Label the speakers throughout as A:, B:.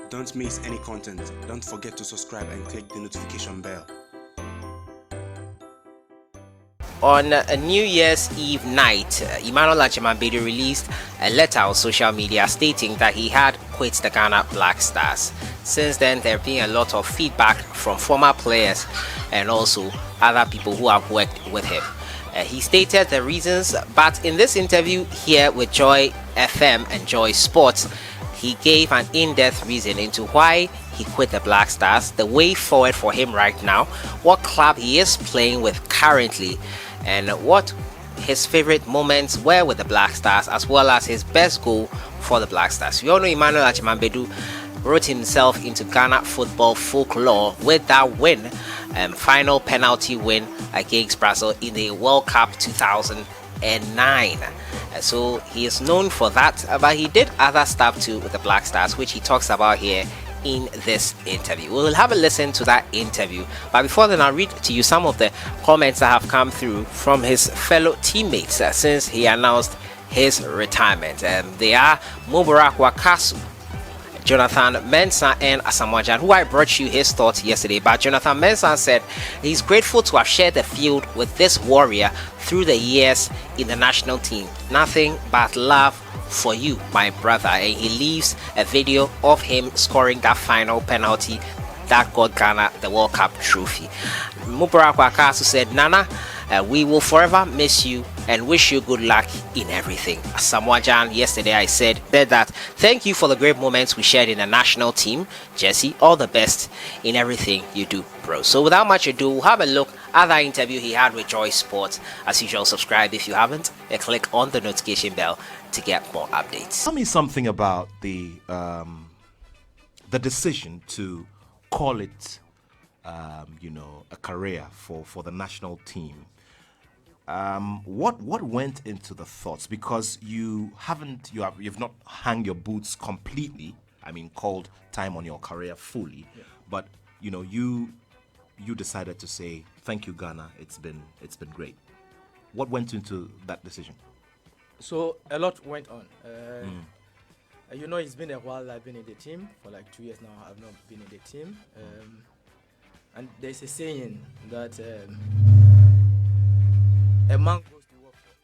A: Don't miss any content. Don't forget to subscribe and click the notification bell.
B: On a New Year's Eve night, Agyeman Badu released a letter on social media stating that he had quit the Ghana Black Stars. Since then, there have been a lot of feedback from former players and also other people who have worked with him. He stated the reasons, but in this interview here with Joy FM and Joy Sports, he gave an in-depth reason into why he quit the Black Stars, the way forward for him right now, what club he is playing with currently, and what his favorite moments were with the Black Stars, as well as his best goal for the Black Stars. We all know EMMANUEL Agyeman Badu wrote himself into Ghana football folklore with that win, final penalty win against Brazil in the World Cup 2009. So he is known for that, but he did other stuff too with the Black Stars, which he talks about here in this interview. We'll have a listen to that interview, but before then I'll read to you some of the comments that have come through from his fellow teammates since he announced his retirement. They are Mubarak Wakasu, Jonathan Mensah, and Asamoah, who I brought you his thoughts yesterday. But Jonathan Mensah said he's grateful to have shared the field with this warrior through the years in the national team. Nothing but love for you, my brother. And he leaves a video of him scoring that final penalty that got Ghana the World Cup trophy. Mubarak Wakasu said, Nana, we will forever miss you and wish you good luck in everything. Asamoah yesterday I said that thank you for the great moments we shared in the national team. Jesse, all the best in everything you do, bro. So without much ado, we'll have a look at that interview he had with JOYSPORTS. As usual, subscribe if you haven't and click on the notification bell to get more updates.
C: Tell me something about the decision to call it a career for the national team. What went into the thoughts? Because you've not hung your boots completely. I mean, called time on your career fully, but you decided to say thank you, Ghana. It's been great. What went into that decision?
D: So a lot went on. It's been a while I've been in the team. For like 2 years now, I've not been in the team. And there's a saying that a man goes to war for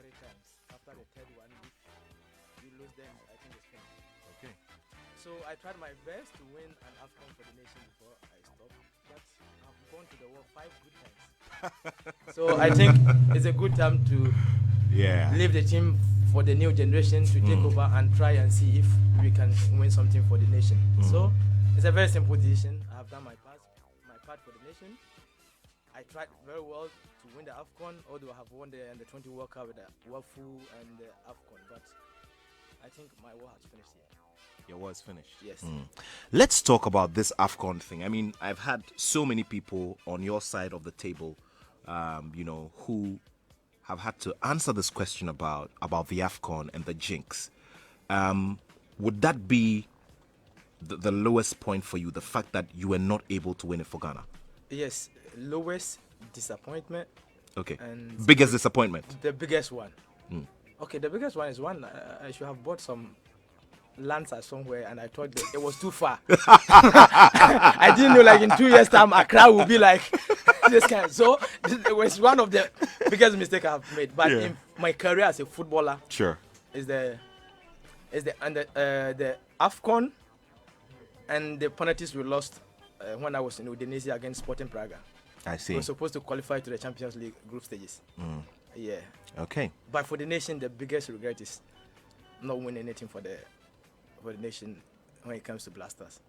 D: 3 times. After the third one, if you lose, then I think it's finished.
C: Okay.
D: So I tried my best to win an AFCON for the nation before I stopped. But I've gone to the war 5 good times. So I think it's a good time to leave the team for the new generation to take over and try and see if we can win something for the nation. So it's a very simple decision. I have done my part for the nation. I tried very well to win the AFCON, although I have won the Under-20 World Cup with the WAFU and the AFCON. But I think my war has finished here.
C: Your war is finished.
D: Yes.
C: Let's talk about this AFCON thing. I mean, I've had so many people on your side of the table, who have had to answer this question about the AFCON and the jinx. Would that be the lowest point for you, the fact that you were not able to win it for Ghana?
D: Yes, lowest disappointment.
C: Okay.
D: And
C: biggest disappointment?
D: The biggest one. Okay, the biggest one is one I should have bought some Lancer somewhere, and I thought that it was too far. I didn't know, like in 2 years' time, Accra will be like this kind. So it was one of the biggest mistakes I've made. But in my career as a footballer,
C: Sure.
D: is the AFCON and the penalties we lost when I was in Indonesia against Sporting Praga.
C: I see.
D: We were supposed to qualify to the Champions League group stages. Yeah.
C: Okay.
D: But for the nation, the biggest regret is not winning anything for the nation when it comes to Blasters.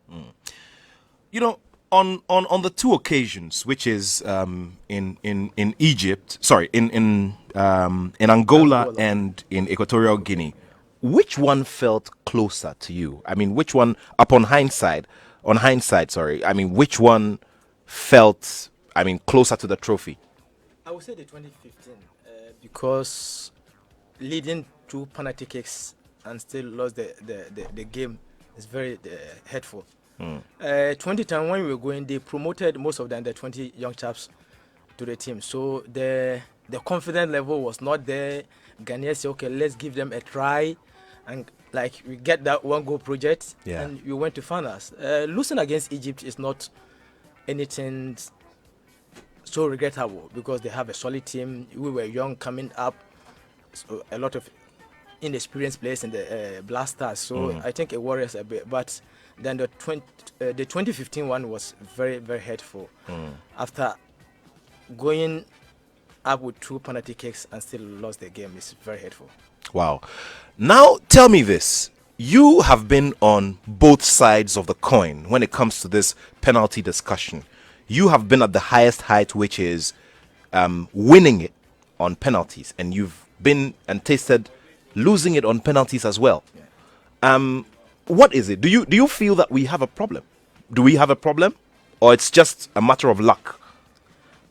C: On the 2 occasions, which is in Egypt, sorry, in Angola and in Equatorial Guinea, which one felt closer to you? I mean, which one, upon hindsight, I mean, which one felt, closer to the trophy?
D: I would say the 2015, because leading 2 penalty kicks and still lost the game is very hurtful. 2010, when we were going, they promoted most of the under-20 young chaps to the team. So the confidence level was not there. Ghanaians said, okay, let's give them a try. and like we get that 1-goal project,
C: Yeah.
D: and we went to finals. Losing against Egypt is not anything so regrettable because they have a solid team. We were young coming up, so a lot of inexperienced players in the Blasters. So I think it worries a bit. But then the 2015 one was very, very hurtful. After going up with 2 penalty kicks and still lost the game, is very hurtful.
C: Wow. Now tell me this. You have been on both sides of the coin when it comes to this penalty discussion. You have been at the highest height, which is winning it on penalties, and you've been and tasted losing it on penalties as well.
D: Yeah.
C: What is it? Do you feel that we have a problem? Do we have a problem, or it's just a matter of luck?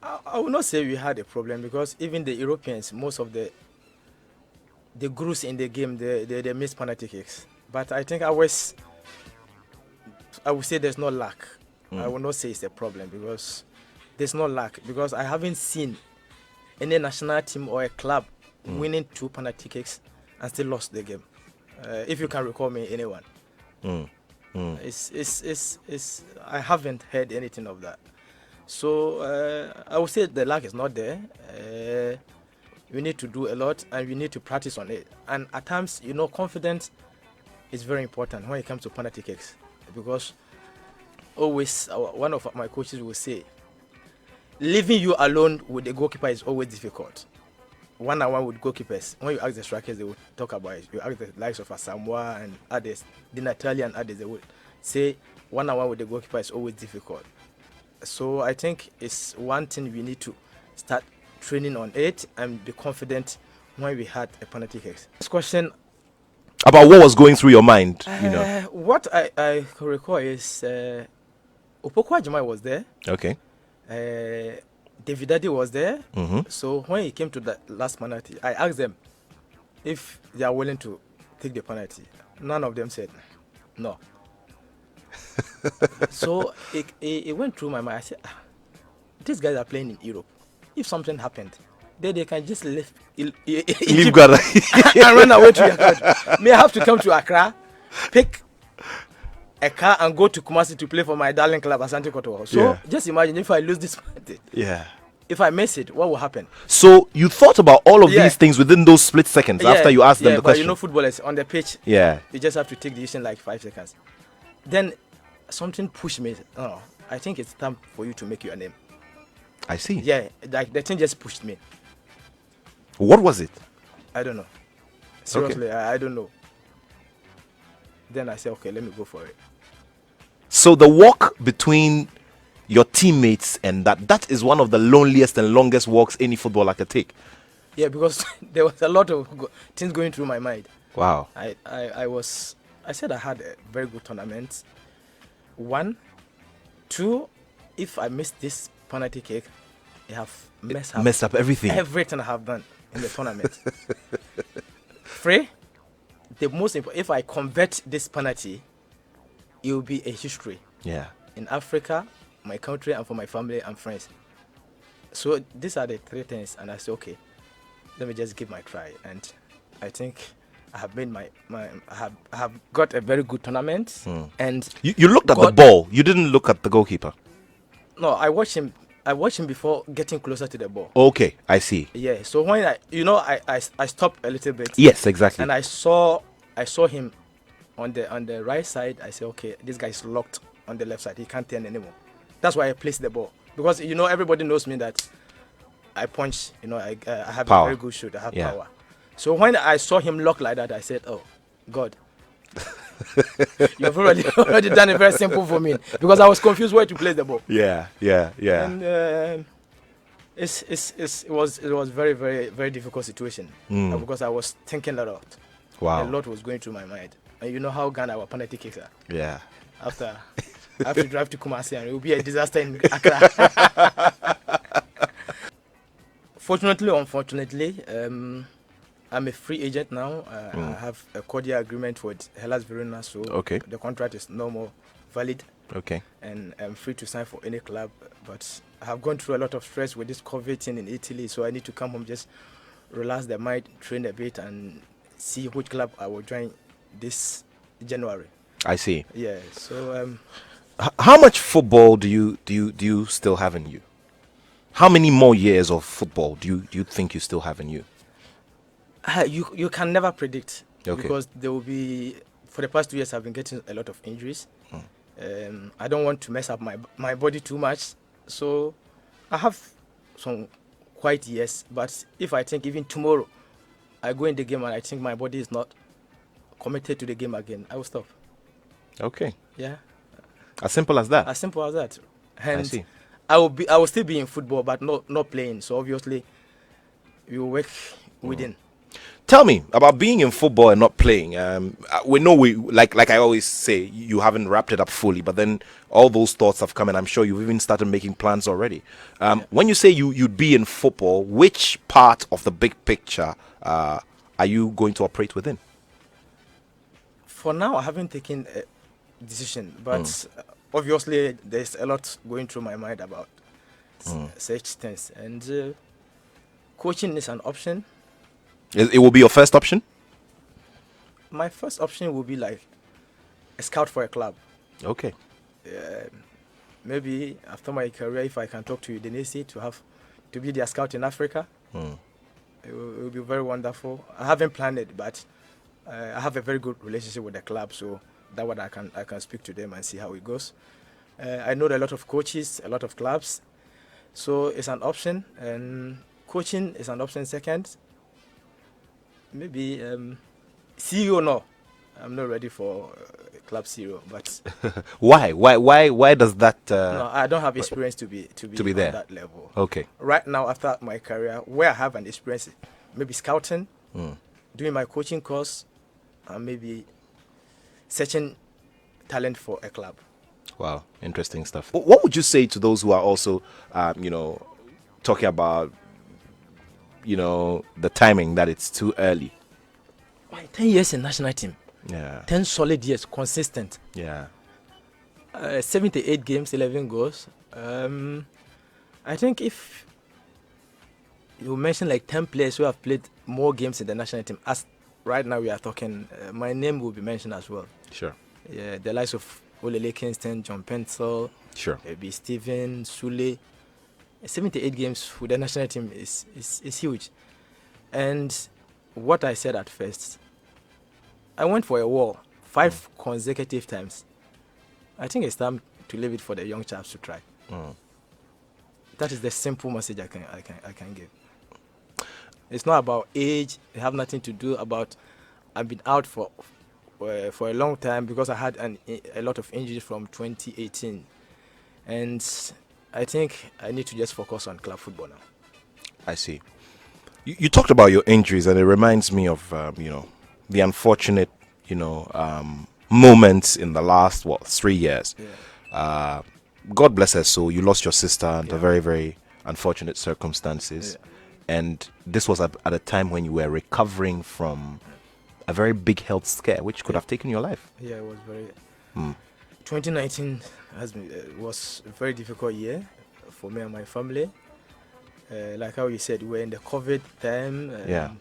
D: I would not say we had a problem because even the Europeans, most of the gurus in the game, they miss penalty kicks. But I think I would say there's no luck. I will not say it's a problem because there's no luck, because I haven't seen any national team or a club winning 2 penalty kicks and still lost the game. If you can recall me, anyone. It's I haven't heard anything of that. So I would say the luck is not there. We need to do a lot and we need to practice on it. And at times, confidence is very important when it comes to penalty kicks, because always one of my coaches will say, leaving you alone with the goalkeeper is always difficult. One-on-one with goalkeepers, when you ask the strikers, they will talk about it. You ask the likes of Asamoah and others, the Natalia and others, they will say one-on-one with the goalkeeper is always difficult. So I think it's one thing we need to start training on it and be confident when we had a penalty kick. This question
C: About what was going through your mind,
D: What I recall is Opoku Agyeman was there.
C: Okay.
D: David Daddy was there. So when he came to the last penalty, I asked them if they are willing to take the penalty. None of them said no. So it went through my mind. I said, these guys are playing in Europe. If something happened, they can just leave
C: Ghana
D: and run away to their country. May I have to come to Accra, pick a car and go to Kumasi to play for my darling club, Asante Kotoko. So just imagine if I lose this penalty.
C: Yeah.
D: If I miss it, what will happen?
C: So you thought about all of these things within those split seconds after you asked them the question.
D: But footballers on the pitch.
C: Yeah.
D: You just have to take the decision like 5 seconds. Then something pushed me. Oh, I think it's time for you to make your name.
C: I see.
D: Yeah, like the thing just pushed me.
C: What was it?
D: I don't know. Seriously, I don't know. Then I said, okay, let me go for it.
C: So the walk between your teammates and that is one of the loneliest and longest walks any footballer can take.
D: Yeah, because there was a lot of things going through my mind.
C: Wow.
D: I said I had a very good tournament. 1, 2, if I miss this penalty kick, I have messed up everything. Everything I have done in the tournament. 3, the most important, if I convert this penalty, it will be a history.
C: Yeah.
D: In Africa, my country, and for my family and friends. So these are the 3 things, and I said, okay, let me just give my try. And I think I have made I have got a very good tournament. And
C: you looked at the ball. You didn't look at the goalkeeper.
D: No, I watched him before getting closer to the ball.
C: Okay, I see.
D: Yeah. So when I stopped a little bit.
C: Yes, exactly.
D: And I saw him on the right side. I said, okay, this guy is locked on the left side. He can't turn anymore. That's why I placed the ball, because everybody knows me that I punch. I have
C: power.
D: A very good shoot. I have power. So when I saw him lock like that, I said, oh God, you've already done it very simple for me, because I was confused where to place the ball.
C: Yeah.
D: And it was very, very, very difficult situation, because I was thinking a lot.
C: Wow.
D: A lot was going through my mind. And you know how Ghana our penalty kicks are.
C: Yeah.
D: After I have to drive to Kumasi and it will be a disaster in Accra. Fortunately or unfortunately, I'm a free agent now. I have a cordial agreement with Hellas Verona, so the contract is no more valid. Okay. And I'm free to sign for any club. But I have gone through a lot of stress with this COVID thing in Italy, so I need to come home, just relax the mind, train a bit, and see which club I will join this January.
C: I see.
D: Yeah. So
C: How much football do you still have in you? How many more years of football do you think you still have in you?
D: you can never predict,
C: Okay.
D: because there will be, for the past 2 years I've been getting a lot of injuries. I don't want to mess up my body too much, so I have some quite years. But if I think even tomorrow I go in the game and I think my body is not committed to the game again, I will stop.
C: Okay.
D: Yeah.
C: As simple as that.
D: As simple as that. And
C: I see.
D: I will still be in football, but not playing. So obviously, we will work within.
C: Tell me about being in football and not playing. We know like I always say, you haven't wrapped it up fully, but then all those thoughts have come, and I'm sure you've even started making plans already. When you say you'd be in football, which part of the big picture are you going to operate within?
D: For now, I haven't taken a decision, but obviously there's a lot going through my mind about such things, and coaching is an option.
C: It will be your first option?
D: My first option will be like a scout for a club.
C: Okay.
D: Maybe after my career, if I can talk to Udinese to be their scout in Africa, it will be very wonderful. I haven't planned it, but I have a very good relationship with the club, so that one I can speak to them and see how it goes. I know a lot of coaches, a lot of clubs, so it's an option, and coaching is an option second. Maybe CEO, no. I'm not ready for club CEO, but
C: Why does that?
D: no, I don't have experience to be
C: there
D: on that level.
C: Okay.
D: Right now, after my career, where I have an experience, maybe scouting, doing my coaching course, and maybe searching talent for a club.
C: Wow, interesting stuff. What would you say to those who are also, talking about, the timing, that it's too early?
D: 10 years in national team.
C: Yeah.
D: 10 solid years, consistent.
C: Yeah.
D: 78 games, 11 goals. I think if you mention like 10 players who have played more games in the national team, as right now we are talking, my name will be mentioned as well.
C: Sure.
D: Yeah, the likes of Olele Kingston, John Pencil,
C: Sure.
D: maybe Steven, Sule. 78 games with the national team is huge. And what I said at first, I went for a war 5 consecutive times. I think it's time to leave it for the young chaps to try. That is the simple message I can give. It's not about age. It have nothing to do about I've been out for a long time, because I had a lot of injuries from 2018, and I think I need to just focus on club football now.
C: I see. You talked about your injuries, and it reminds me of the unfortunate moments in the last 3 years.
D: Yeah.
C: God bless her soul. You lost your sister under very, very unfortunate circumstances, and this was at a time when you were recovering from a very big health scare, which could have taken your life.
D: Yeah, it was very. 2019 was a very difficult year for me and my family. Like how you said, we were in the COVID time.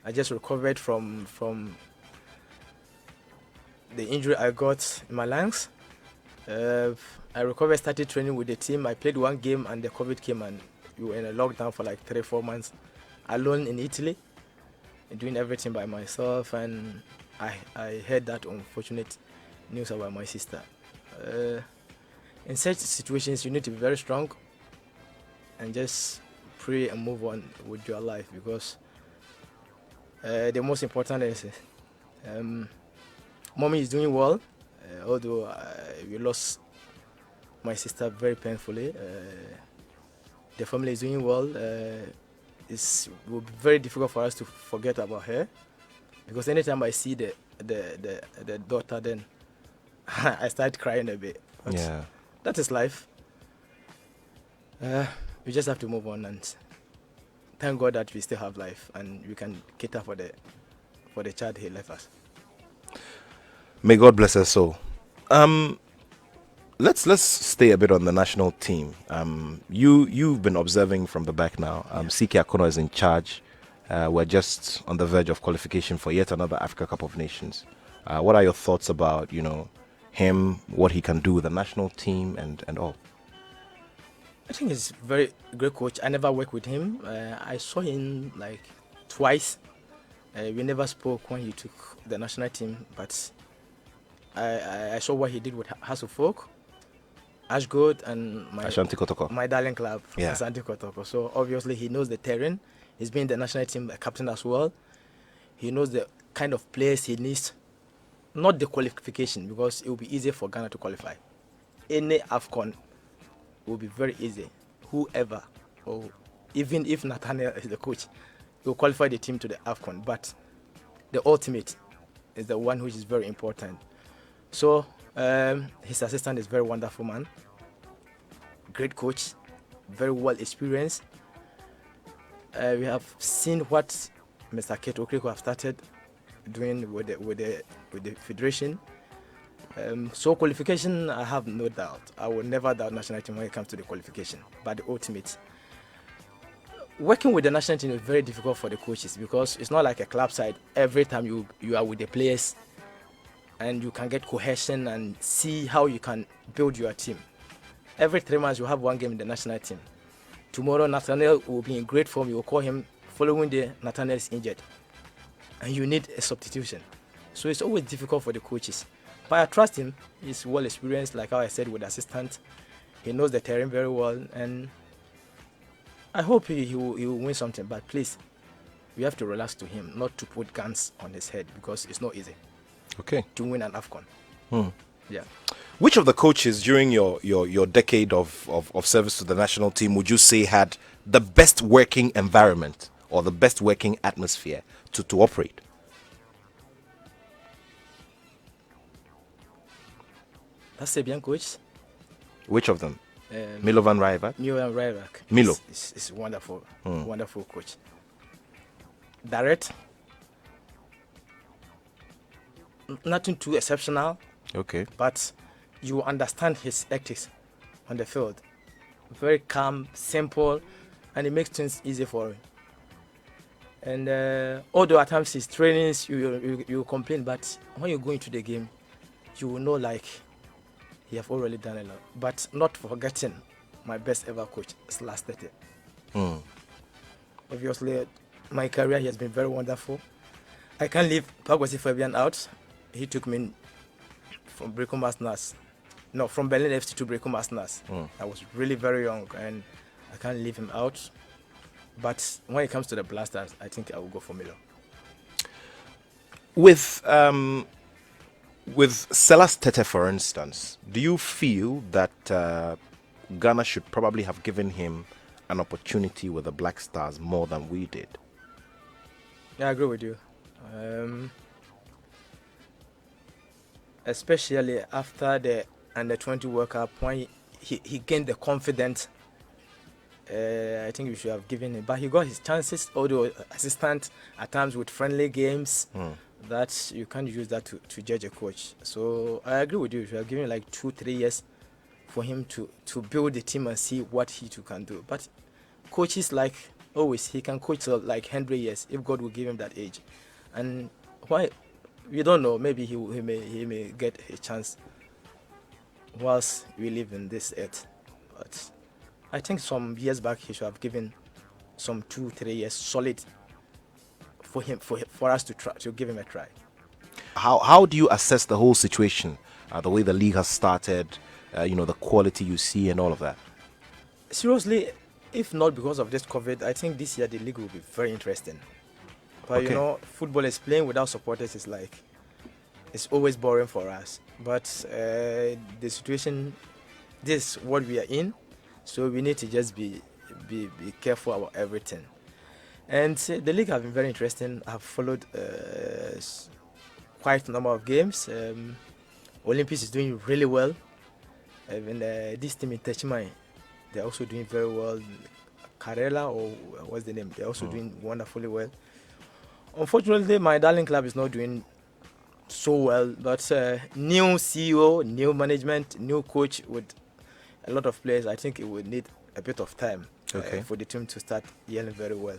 D: I just recovered from the injury I got in my lungs. I recovered, started training with the team. I played 1 game and the COVID came, and we were in a lockdown for like 3-4 months alone in Italy, doing everything by myself, and I heard that unfortunate news about my sister. In such situations, you need to be very strong and just pray and move on with your life, because the most important is mommy is doing well, although we lost my sister very painfully. The family is doing well. It will be very difficult for us to forget about her, because anytime I see the daughter, then I start crying a bit. But that is life. We just have to move on and thank God that we still have life and we can cater for the child he left us.
C: May God bless her soul. Let's stay a bit on the national team. You've been observing from the back now. CK Akonnor is in charge. We're just on the verge of qualification for yet another Africa Cup of Nations. What are your thoughts about, him, what he can do with the national team and all?
D: I think he's a very great coach. I never worked with him. I saw him like twice. We never spoke when he took the national team, but I saw what he did with Hasselfolk, Ashgood, and
C: Ashanti Kotoko.
D: my darling club,
C: Yeah.
D: Ashanti Kotoko. So obviously he knows the terrain. He's been the national team captain as well. He knows the kind of players he needs, not the qualification, because it will be easy for Ghana to qualify. Any AFCON will be very easy. Whoever, or even if Nathaniel is the coach, he will qualify the team to the AFCON. But the ultimate is the one which is very important. So his assistant is very wonderful man, great coach, very well experienced. We have seen what Mr. Kate Okriko have started doing with the federation. So qualification, I have no doubt. I will never doubt national team when it comes to the qualification. But the ultimate, working with the national team is very difficult for the coaches because it's not like a club side. Every time you are with the players, and you can get cohesion and see how you can build your team. Every 3 months you have one game in the national team. Tomorrow Nathaniel will be in great form. You will call him. Following day Nathaniel is injured, and you need a substitution. So it's always difficult for the coaches. But I trust him. He's well experienced, like how I said, with the assistant. He knows the terrain very well, and I hope he will win something. But please, we have to relax to him, not to put guns on his head, because it's not easy to win an AFCON. Yeah.
C: Which of the coaches during your decade of service to the national team would you say had the best working environment or the best working atmosphere to operate?
D: That's Serbian coach.
C: Which of them? Milovan Rajvac?
D: Milovan Rajvac.
C: Milo.
D: Is wonderful, wonderful coach. Direct. Nothing too exceptional.
C: Okay.
D: But you understand his ethics on the field. Very calm, simple, and it makes things easy for him. And although at times his trainings, you complain, but when you go into the game, you will know like he have already done a lot. But not forgetting my best ever coach, sellssi. Obviously, my career he has been very wonderful. I can't leave Pagwasi Fabian out. He took me from Brekum Arsenals. No, from Berlin FC to Brekum Arsenals. I was really very young, and I can't leave him out. But when it comes to the Blasters, I think I will go for Milo.
C: With sellssi, for instance, do you feel that Ghana should probably have given him an opportunity with the Black Stars more than we did?
D: Yeah, I agree with you. Especially after the Under-20 World Cup, when he gained the confidence, I think we should have given him. But he got his chances, although assistant at times with friendly games, that you can't use that to judge a coach. So I agree with you. You should have given like 2-3 years for him to build the team and see what he too can do. But coaches, like always, he can coach till like 100 years if God will give him that age. And why? We don't know. Maybe he may get a chance whilst we live in this earth. But I think some years back he should have given some 2-3 years solid for us to try to give him a try.
C: How do you assess the whole situation, the way the league has started, the quality you see and all of that?
D: Seriously, if not because of this COVID, I think this year the league will be very interesting. But football is playing without supporters is like, it's always boring for us. But the situation, this is what we are in, so we need to just be careful about everything. And the league have been very interesting. I've followed quite a number of games. Olympics is doing really well. Even this team in Techimai, they're also doing very well. Karela, or what's the name? They're also doing wonderfully well. Unfortunately, my darling club is not doing so well, but new CEO, new management, new coach with a lot of players, I think it would need a bit of time for the team to start yelling very well.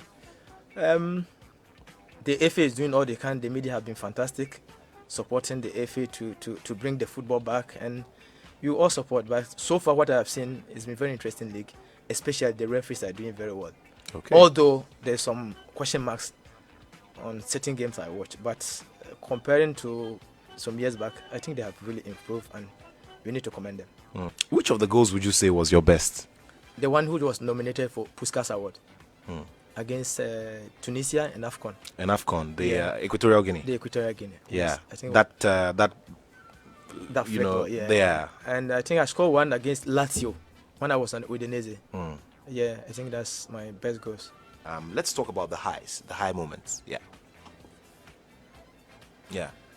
D: the FA is doing all they can. The media have been fantastic, supporting the FA to bring the football back, and you all support. But so far, what I have seen has been very interesting league, especially the referees are doing very well.
C: Okay.
D: Although there's some question marks on certain games I watch, but comparing to some years back, I think they have really improved, and we need to commend them.
C: Which of the goals would you say was your best?
D: The one who was nominated for Puskas Award against Tunisia and AFCON.
C: And AFCON, the Equatorial Guinea.
D: The Equatorial Guinea.
C: Yeah,
D: Yes, I think
C: that
D: you know, yeah.
C: there.
D: And I think I scored one against Lazio when I was on Udinese. Yeah, I think that's my best goals.
C: Let's talk about the highs, the high moments. Yeah.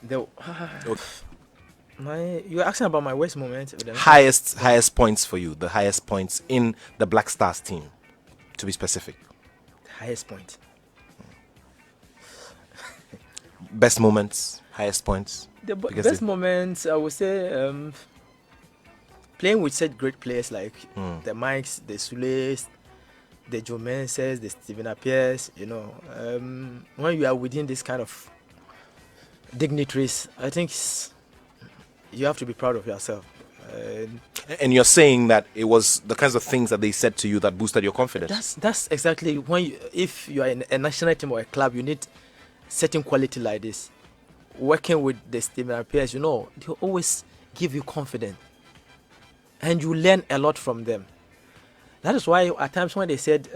D: You're asking about my worst moment.
C: Highest points for you, the highest points in the Black Stars team, to be specific.
D: Highest point.
C: Best moments, highest points.
D: The best moments, I would say, playing with such great players like the Mikes, the Sules, the Joe Menses, the Stephen Appiers, you know, when you are within this kind of dignitaries, I think you have to be proud of yourself.
C: And you're saying that it was the kinds of things that they said to you that boosted your confidence.
D: That's exactly when if you are in a national team or a club, you need certain quality like this. Working with the Stephen Appiers, you know, they always give you confidence, and you learn a lot from them. That is why at times when they said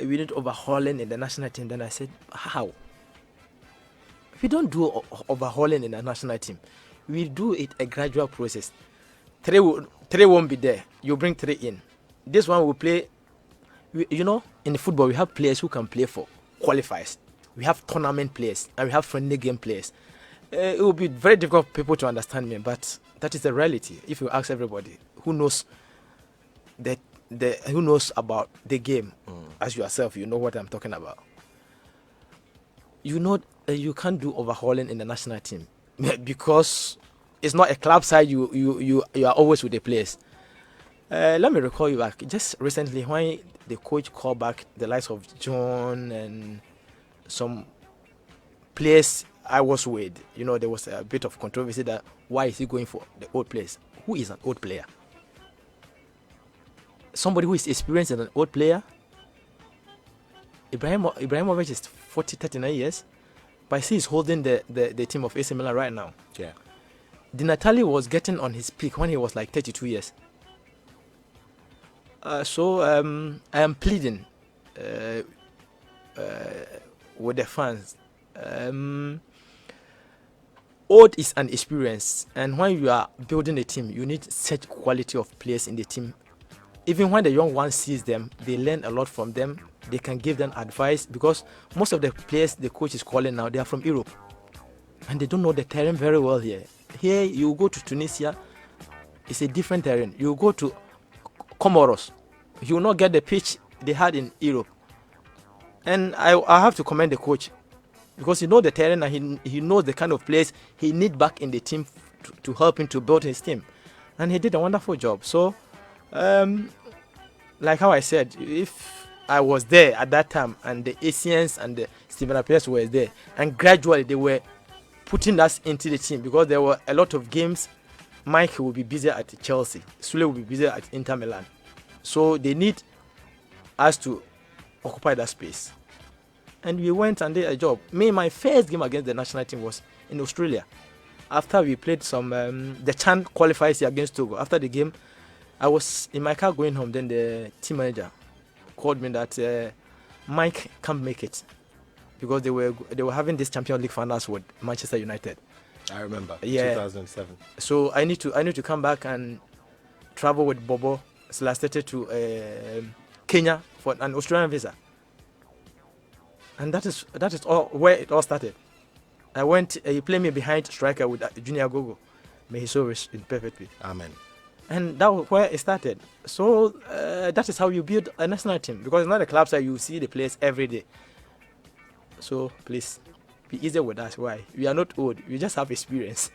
D: we need overhauling in the national team, then I said, how? We don't do overhauling in the national team. We do it a gradual process. Three won't be there. You bring 3 in. This one will play. You know, in the football, we have players who can play for qualifiers. We have tournament players, and we have friendly game players. It will be very difficult for people to understand me, but that is the reality. If you ask everybody who knows who knows about the game, as yourself, you know what I'm talking about. You know, you can't do overhauling in the national team because it's not a club side. You are always with the players. Let me recall you back just recently when the coach called back the likes of John and some players I was with. You know, there was a bit of controversy that why is he going for the old players? Who is an old player? Somebody who is experienced as an old player. Ibrahimovic is 39 years, but he's holding the team of AC Milan right now.
C: Yeah.
D: Di Natale was getting on his peak when he was like 32 years. So I am pleading with the fans. Old is an experience, and when you are building a team, you need such quality of players in the team. Even when the young one sees them, they learn a lot from them. They can give them advice because most of the players the coach is calling now, they are from Europe, and they don't know the terrain very well here. Here, you go to Tunisia, it's a different terrain. You go to Comoros, you will not get the pitch they had in Europe. And I have to commend the coach because he knows the terrain and he knows the kind of players he needs back in the team to help him to build his team. And he did a wonderful job. So, like how I said, if I was there at that time and the Asians and the Stephen Appiers were there, and gradually they were putting us into the team because there were a lot of games. Mike will be busy at Chelsea, Sule will be busy at Inter Milan, so they need us to occupy that space. And we went and did a job. My first game against the national team was in Australia. After we played some, the Chan qualifiers against Togo. After the game, I was in my car going home. Then the team manager called me that Mike can't make it because they were having this Champions League finals with Manchester United.
C: I remember.
D: Yeah.
C: 2007.
D: So I need to come back and travel with Bobo Slastete to Kenya for an Australian visa. And that is all where it all started. I went. He played me behind striker with Junior Gogo. May his soul rest in perfect peace.
C: Amen.
D: And that was where it started. So that is how you build a national team because it's not a club side. You see the players every day. So please be easy with us. Why? We are not old. We just have experience.